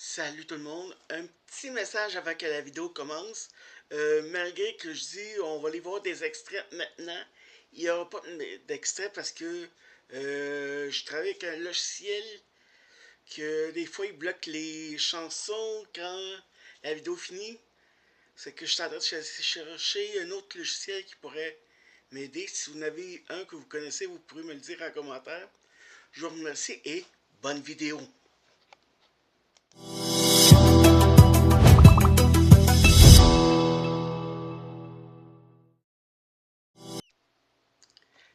Salut tout le monde, un petit message avant que la vidéo commence. Malgré que je dis on va aller voir des extraits maintenant, il n'y aura pas d'extrait parce que je travaille avec un logiciel que des fois il bloque les chansons quand la vidéo finit. C'est que je suis en train de chercher un autre logiciel qui pourrait m'aider. Si vous en avez un que vous connaissez, vous pourrez me le dire en commentaire. Je vous remercie et bonne vidéo.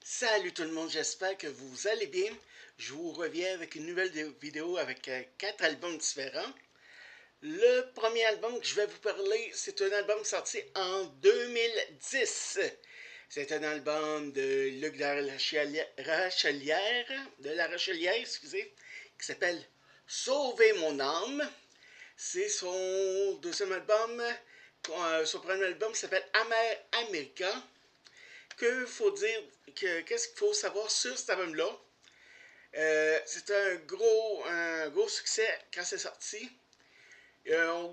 Salut tout le monde, j'espère que vous allez bien. Je vous reviens avec une nouvelle vidéo avec 4 albums différents. Le premier album que je vais vous parler, c'est un album sorti en 2010. C'est un album de Luc de la Rochelière, excusez, qui s'appelle Sauver mon âme. C'est son deuxième album. Son premier album s'appelle Amer America. Qu'est-ce qu'il faut savoir sur cet album-là? C'était un gros succès quand c'est sorti. Au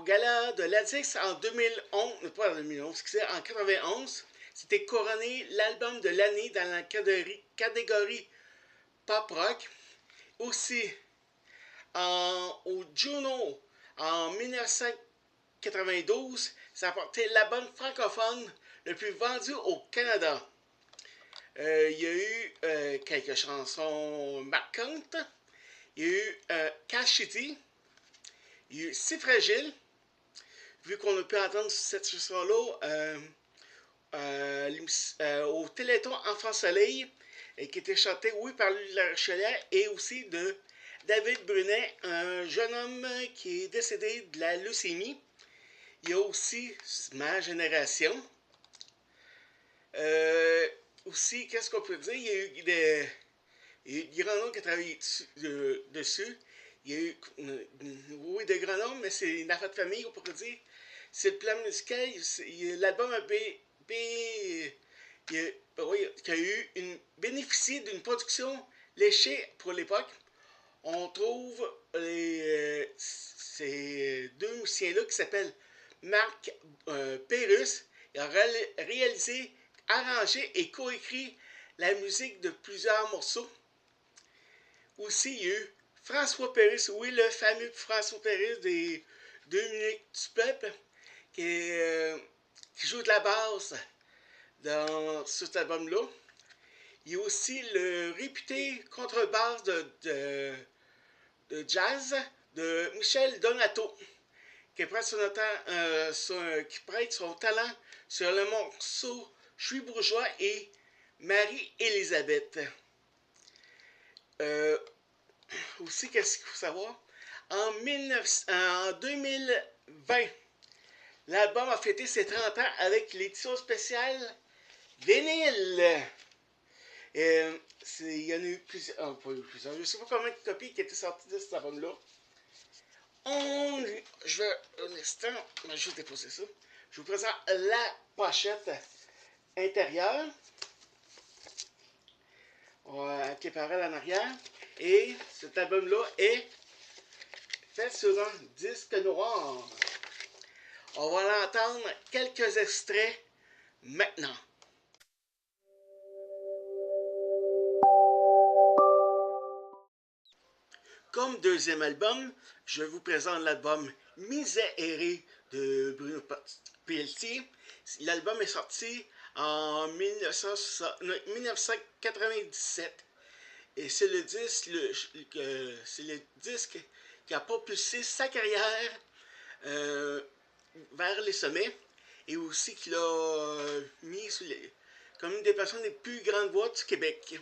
gala de l'Adix en 2011, pas en 2011, en 91, c'était couronné l'album de l'année dans la catégorie pop rock. Aussi, au Juno en 1992, ça a porté l'album francophone le plus vendu au Canada. Il y a eu quelques chansons marquantes. Il y a eu Cash City. Il y a eu Si Fragile. Vu qu'on a pu entendre cette chanson-là au Téléthon Enfant Soleil, qui était chantée, oui, par Louis La Rochelière et aussi de David Brunet, un jeune homme qui est décédé de la leucémie. Il y a aussi Ma Génération. Aussi, qu'est-ce qu'on peut dire? Il y a eu des grands noms qui ont travaillé dessus. Il y a eu, oui, des grands noms, mais c'est une affaire de famille, on pourrait dire. C'est le plan musical. L'album a bénéficié d'une production léchée pour l'époque. On trouve ces deux musiciens-là qui s'appellent Marc Pérus. Il a réalisé, arrangé et coécrit la musique de plusieurs morceaux. Aussi, il y a eu François Pérusse, oui, le fameux François Pérusse des 2 minutes du peuple, qui joue de la basse dans cet album-là. Il y a aussi le réputé contrebasse de jazz de Michel Donato, qui prête son talent sur le morceau Je suis bourgeois et Marie-Élisabeth. Aussi, qu'est-ce qu'il faut savoir? En 2020, l'album a fêté ses 30 ans avec l'édition spéciale vinyle. Il y en a eu plusieurs, pas eu plusieurs, je ne sais pas combien de copies qui étaient sorties de cet album-là. Je vais, un instant, je vais juste déposer ça. Je vous présente la pochette intérieure. Avec les paroles en arrière. Et cet album-là est fait sur un disque noir. On va entendre quelques extraits maintenant. Comme deuxième album, je vous présente l'album Miséré de Bruno Pelletier. L'album est sorti en 1997. Et c'est le disque qui a propulsé sa carrière vers les sommets et aussi qui l'a mis comme une des personnes les plus grandes voix du Québec.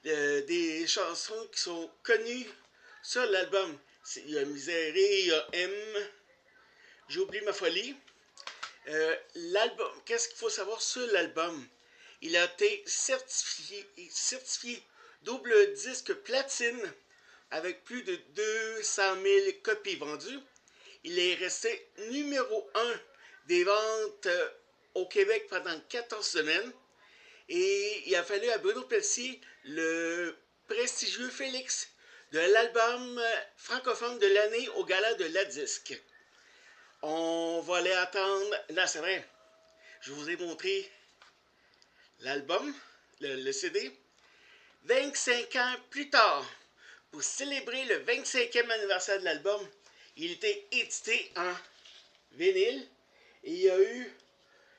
Des chansons qui sont connues sur l'album. Il y a Miséré, il y a M, J'oublie ma folie. L'album, qu'est-ce qu'il faut savoir sur l'album? Il a été certifié double disque platine avec plus de 200 000 copies vendues. Il est resté numéro 1 des ventes au Québec pendant 14 semaines. Et il a fallu à Bruno Pelletier, le prestigieux Félix de l'album francophone de l'année au gala de la disque. On va aller attendre... Non, c'est vrai. Je vous ai montré l'album, le CD. 25 ans plus tard, pour célébrer le 25e anniversaire de l'album, il était édité en vinyle et il y a eu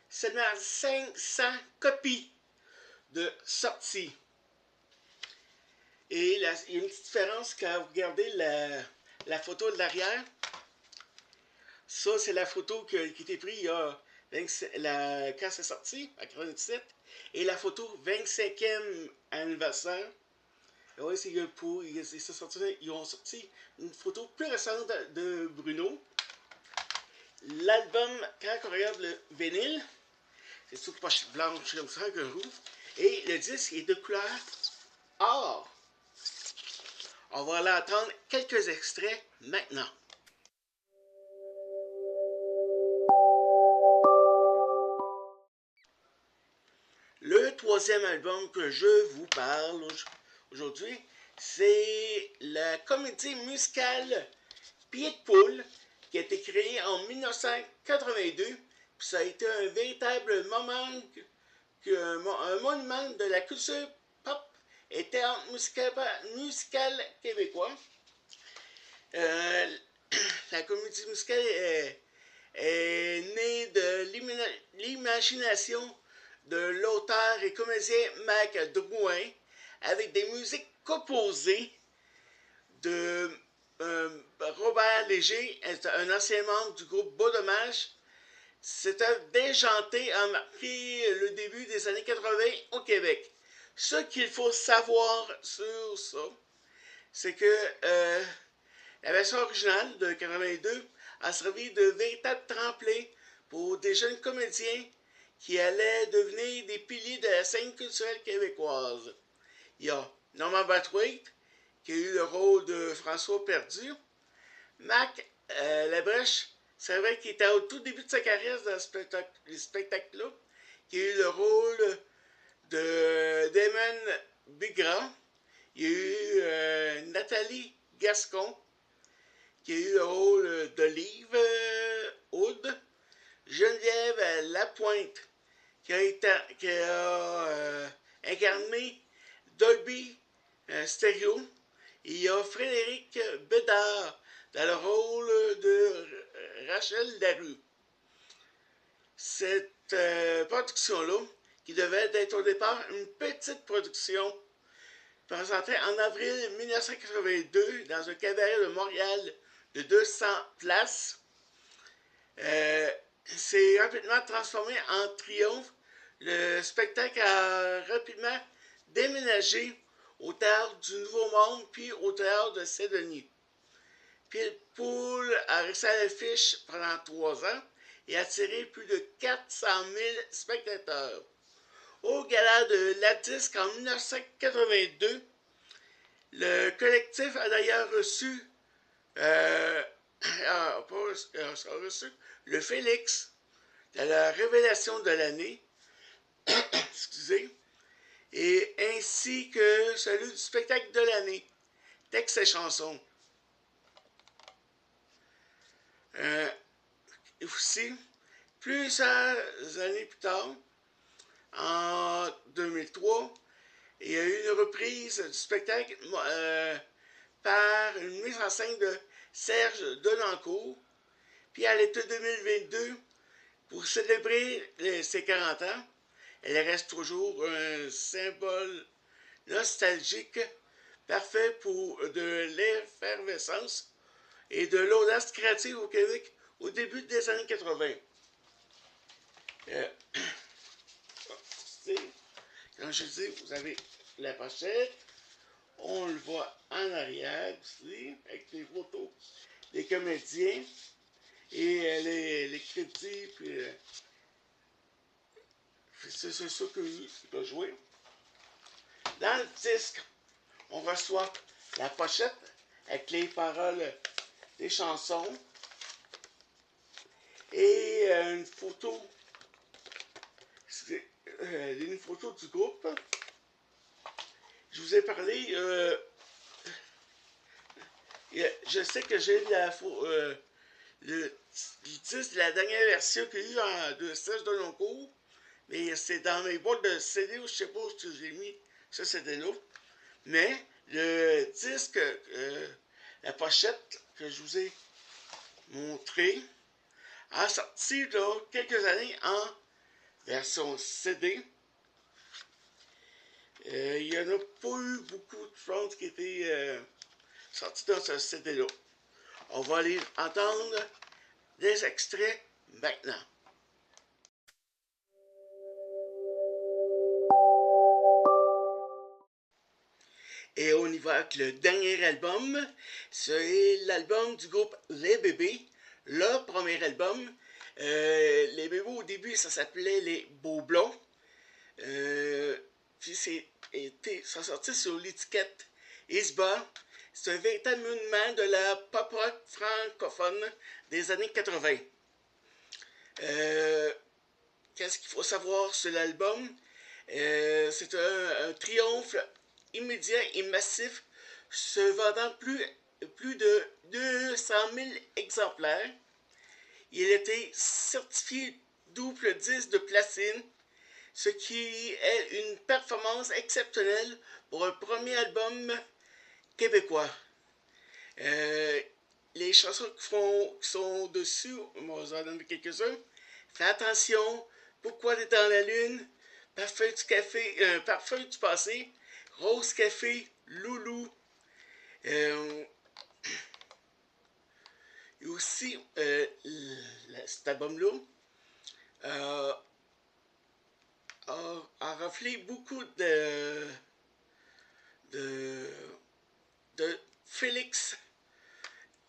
seulement 500 copies de sortie. Et il y a une petite différence quand vous regardez la photo de l'arrière. Ça, c'est la photo qui a été prise il y a quand c'est sorti, en 97. Et la photo 25e anniversaire. Oui, ils ont sorti une photo plus récente de Bruno. L'album, quand on regarde le vinyle, c'est sous poche blanche comme ça, avec un roux. Et le disque est de couleur or. On va aller entendre quelques extraits maintenant. Le troisième album que je vous parle aujourd'hui, c'est la comédie musicale Pied de poule, qui a été créée en 1982. Puis ça a été un véritable moment, un monument de la culture pop et théâtre musical québécois. La comédie musicale est née de l'imagination de l'auteur et comédien Mac Drouin, avec des musiques composées de Robert Léger, un ancien membre du groupe Beau Dommage. Cette œuvre déjantée a marqué le début des années 80 au Québec. Ce qu'il faut savoir sur ça, c'est que la version originale de 82 a servi de véritable tremplin pour des jeunes comédiens qui allaient devenir des piliers de la scène culturelle québécoise. Il y a Norman Brathwaite, qui a eu le rôle de François Perdu. Mac Labrèche, c'est vrai qu'il était au tout début de sa carrière dans les spectacles-là, qui a eu le rôle de Damon Bigram. Il y a eu Nathalie Gascon, qui a eu le rôle d'Olive Hood. Geneviève Lapointe, qui a incarné Dolby Stereo. Il y a Frédéric Bédard dans le rôle de Rachel Larue. Cette production-là, qui devait être au départ une petite production, présentée en avril 1982 dans un cabaret de Montréal de 200 places, s'est rapidement transformé en triomphe. Le spectacle a rapidement déménagé au théâtre du Nouveau Monde puis au théâtre de Saint-Denis. Pied de poule a resté à l'affiche pendant 3 ans et a attiré plus de 400 000 spectateurs. Au gala de la disque en 1982, le collectif a d'ailleurs reçu le Félix de la révélation de l'année, excusez, et ainsi que celui du spectacle de l'année, texte et chansons. Aussi, plusieurs années plus tard, en 2003, il y a eu une reprise du spectacle par une mise en scène de Serge Denancourt. Puis à l'été 2022, pour célébrer ses 40 ans, elle reste toujours un symbole nostalgique parfait pour de l'effervescence et de l'audace créative au Québec au début des années 80. Comme je dis, vous avez la pochette, on le voit en arrière aussi, avec les photos des comédiens et les crédits, puis c'est ça qu'il a joué. Dans le disque, on reçoit la pochette avec les paroles des chansons et une photo du groupe. je vous ai parlé, je sais que j'ai le disque de la dernière version qu'il y a eu de Serge Deloncourt, mais c'est dans mes boîtes de CD, je sais pas où j'ai mis ce CD-là. Mais le disque, la pochette que je vous ai montré, a sorti là, quelques années en version CD. Il n'y en a pas eu beaucoup de choses qui étaient sorties dans ce CD-là. On va aller entendre des extraits maintenant. Et on y va avec le dernier album. C'est l'album du groupe Les Bébés. Le premier album. Les Bébés, au début, ça s'appelait Les Beaux Blonds. Puis ça sortit sur l'étiquette Isba. C'est un véritable monument de la pop rock francophone des années 80. Qu'est-ce qu'il faut savoir sur l'album? C'est un triomphe immédiat et massif, se vendant plus de 200 000 exemplaires. Il a été certifié double disque de platine, ce qui est une performance exceptionnelle pour un premier album québécois. Les chansons qui sont dessus, on va vous en donner quelques-uns. Fais attention, pourquoi t'es dans la lune, parfum du café, parfum du passé, rose café, loulou. Et aussi, cet album-là a raflé beaucoup de Félix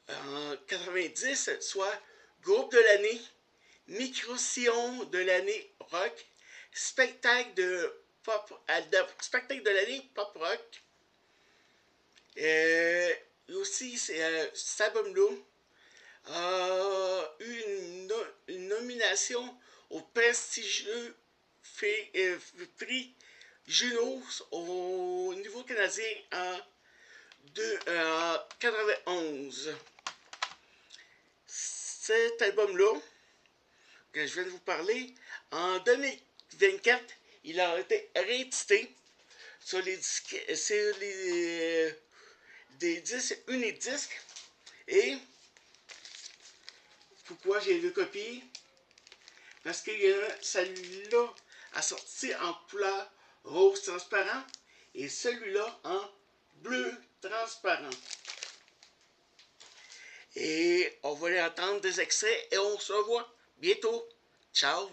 en 90, soit groupe de l'année, micro-sillon de l'année rock, spectacle de l'année pop rock. Et aussi, cet album-là a eu une nomination au prestigieux prix Juno au niveau canadien en 91. Cet album-là, que je viens de vous parler, en 2024, il a été réédité sur des disques unidisques. Et pourquoi j'ai deux copies? Parce que celui-là a sorti en couleur rose transparent et celui-là en bleu transparent. Et on va aller entendre des extraits et on se revoit bientôt. Ciao!